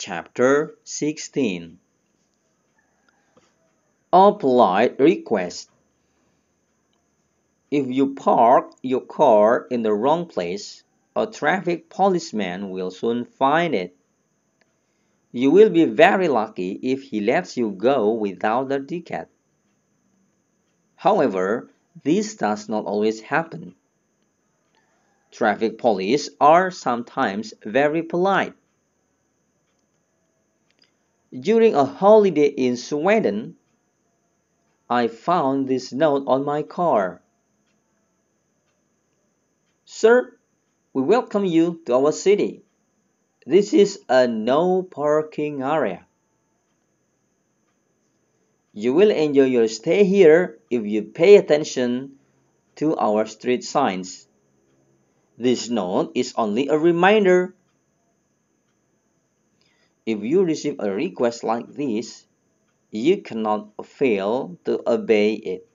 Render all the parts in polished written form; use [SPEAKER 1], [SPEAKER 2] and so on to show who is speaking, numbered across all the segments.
[SPEAKER 1] Chapter 16. A polite request. If you park your car in the wrong place, a traffic policeman will soon find it. You will be very lucky if he lets you go without a ticket. However, this does not always happen. Traffic police are sometimes very polite. During a holiday in Sweden, I found this note on my car. Sir, we welcome you to our city. This is a no parking area. You will enjoy your stay here if you pay attention to our street signs. This note is only a reminder. If you receive a request like this, you cannot fail to obey it.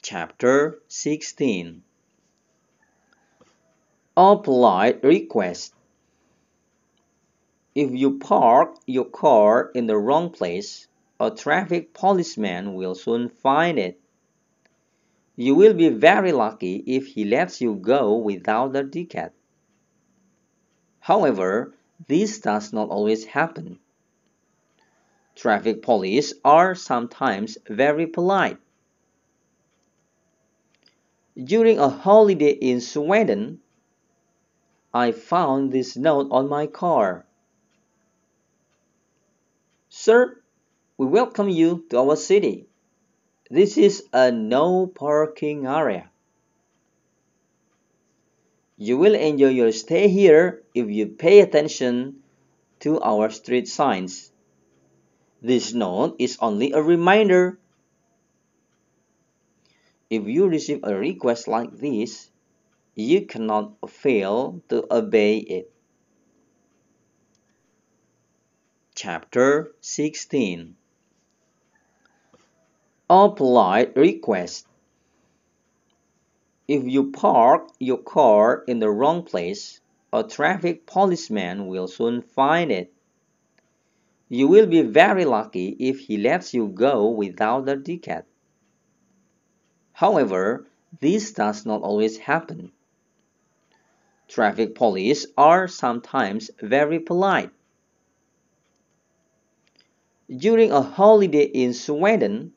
[SPEAKER 1] Chapter 16. A polite request. If you park your car in the wrong place, a traffic policeman will soon find it. You will be very lucky if he lets you go without a ticket. However, this does not always happen. Traffic police are sometimes very polite. During a holiday in Sweden, I found this note on my car. Sir, we welcome you to our city. This is a no parking area. You will enjoy your stay here if you pay attention to our street signs. This note is only a reminder. If you receive a request like this, you cannot fail to obey it. Chapter 16. A polite request. If you park your car in the wrong place, a traffic policeman will soon find it. You will be very lucky if he lets you go without a ticket. However, this does not always happen. Traffic police are sometimes very polite. During a holiday in Sweden,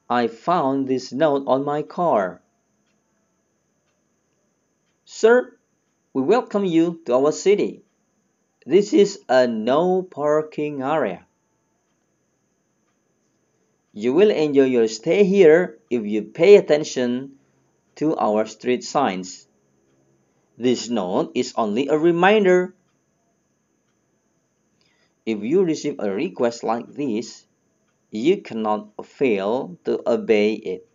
[SPEAKER 1] I found this note on my car. Sir, we welcome you to our city. This is a no parking area. You will enjoy your stay here if you pay attention to our street signs. This note is only a reminder. If you receive a request like this, you cannot fail to obey it.